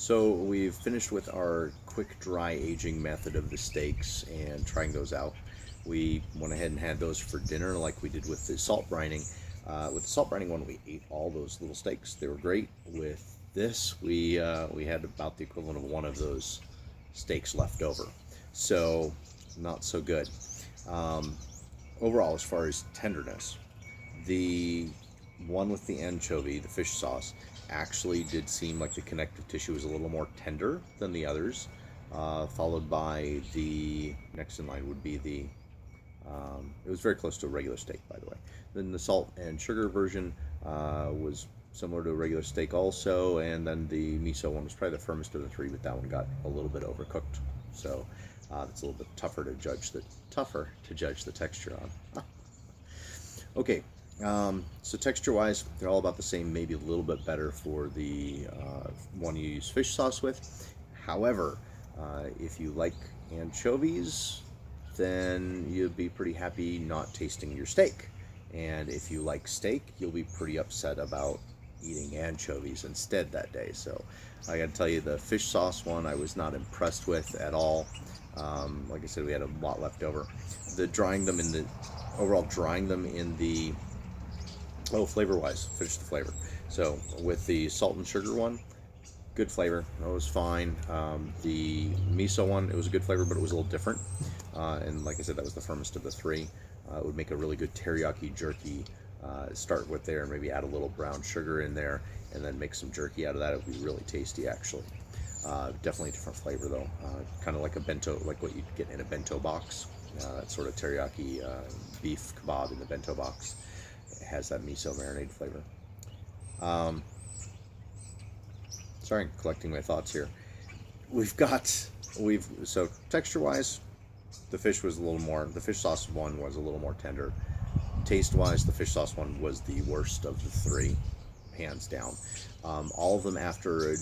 So we've finished with our quick dry aging method of the steaks and trying those out. We went ahead and had those for dinner like we did with the salt brining. With the salt brining one, we ate all those little steaks. They were great. With this, we had about the equivalent of one of those steaks left over. So not so good. Um, Overall, as far as tenderness, the one with the anchovy, the fish sauce, actually did seem like the connective tissue was a little more tender than the others. Followed by the next in line would be it was very close to a regular steak, by the way. Then the salt and sugar version was similar to a regular steak also, and then the miso one was probably the firmest of the three, but that one got a little bit overcooked. So it's a little bit tougher to judge the texture on. Okay, so texture-wise, they're all about the same, maybe a little bit better for the one you use fish sauce with. However, if you like anchovies, then you'll be pretty happy not tasting your steak. And if you like steak, you'll be pretty upset about eating anchovies instead that day. So I gotta tell you, the fish sauce one I was not impressed with at all. Like I said, we had a lot left over. The drying them in the overall drying them in the flavor wise, finish the flavor. So with the salt and sugar one, good flavor, that was fine. The miso one, it was a good flavor, but it was a little different, and like I said, that was the firmest of the three. It would make a really good teriyaki jerky. Start with there and maybe add a little brown sugar in there and then make some jerky out of that. It would be really tasty, actually. Definitely a different flavor though, kind of like a bento, like what you'd get in a bento box. That sort of teriyaki beef kebab in the bento box. It has that miso marinade flavor. Sorry, I'm collecting my thoughts here. So texture wise, the fish sauce one was a little more tender. Taste wise, the fish sauce one was the worst of the three, hands down. All of them after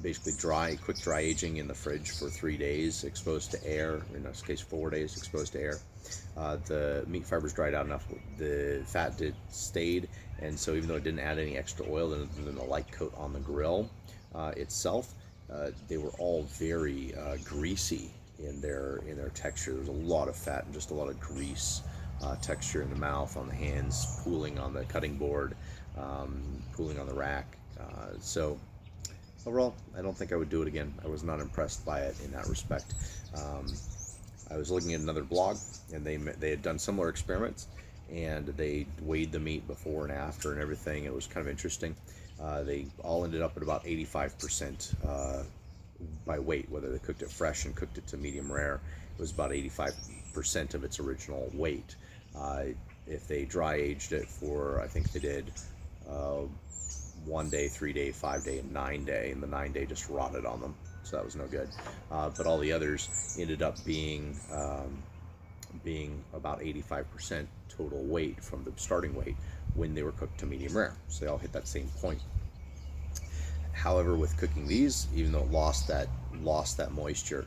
basically quick dry aging in the fridge for 3 days, exposed to air, in this case 4 days exposed to air. The meat fibers dried out enough, the fat stayed, and so even though it didn't add any extra oil than the light coat on the grill itself, they were all very greasy in their texture. There was a lot of fat and just a lot of grease texture in the mouth, on the hands, pooling on the cutting board, pooling on the rack. So overall, I don't think I would do it again. I was not impressed by it in that respect. I was looking at another blog, and they had done similar experiments, and they weighed the meat before and after and everything. It was kind of interesting. They all ended up at about 85% by weight, whether they cooked it fresh and cooked it to medium rare. It was about 85% of its original weight. If they dry aged it for, I think they did 1 day, 3 day, 5 day, and 9 day, and the 9 day just rotted on them, so that was no good. But all the others ended up being about 85% total weight from the starting weight when they were cooked to medium rare, so they all hit that same point. However, with cooking these, even though it lost that moisture,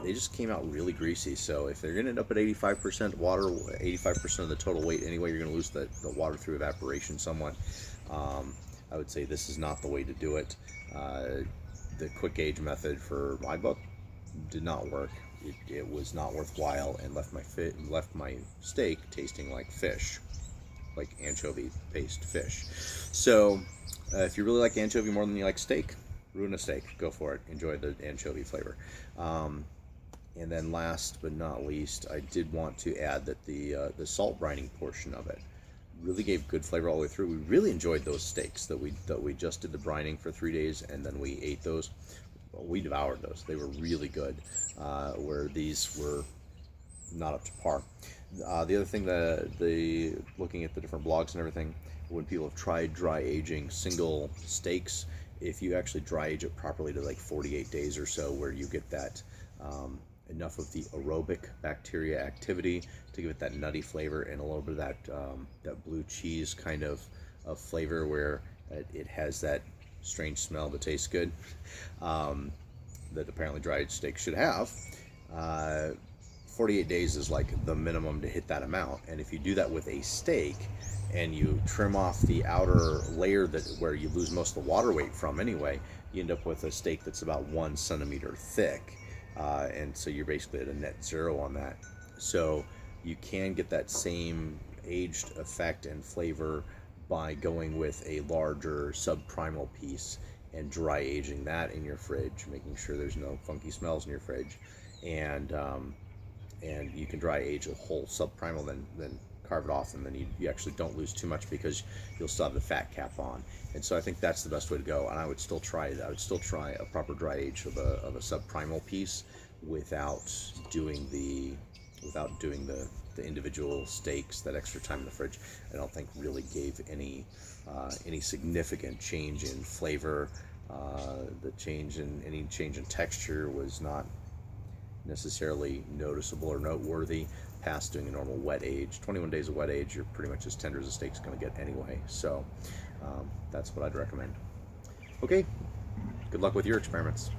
they just came out really greasy. So if they're going to end up at 85% water, 85% of the total weight anyway, you're going to lose the water through evaporation somewhat. I would say this is not the way to do it. The quick age method, for my book, did not work. It was not worthwhile and left my steak tasting like fish, like anchovy paste fish. So if you really like anchovy more than you like steak, ruin a steak. Go for it. Enjoy the anchovy flavor. And then last but not least, I did want to add that the salt brining portion of it really gave good flavor all the way through. We really enjoyed those steaks that we just did the brining for 3 days, and then we ate those. Well, we devoured those. They were really good, where these were not up to par. The other thing, looking at the different blogs and everything, when people have tried dry aging single steaks, if you actually dry age it properly to like 48 days or so, where you get that enough of the aerobic bacteria activity to give it that nutty flavor and a little bit of that blue cheese kind of flavor, where it has that strange smell but tastes good, that apparently dry aged steak should have. 48 days is like the minimum to hit that amount. And if you do that with a steak and you trim off the outer layer that where you lose most of the water weight from anyway, you end up with a steak that's about 1 centimeter thick. And so you're basically at a net zero on that. So you can get that same aged effect and flavor by going with a larger subprimal piece and dry aging that in your fridge, making sure there's no funky smells in your fridge. And you can dry age a whole subprimal, then carve it off, and then you actually don't lose too much because you'll still have the fat cap on. And so I think that's the best way to go. And I would still try a proper dry age of a subprimal piece without doing the individual steaks. That extra time in the fridge, I don't think really gave any significant change in flavor. Any change in texture was not necessarily noticeable or noteworthy past doing a normal wet age. 21 days of wet age, you're pretty much as tender as a steak's going to get anyway. So that's what I'd recommend. Okay, good luck with your experiments.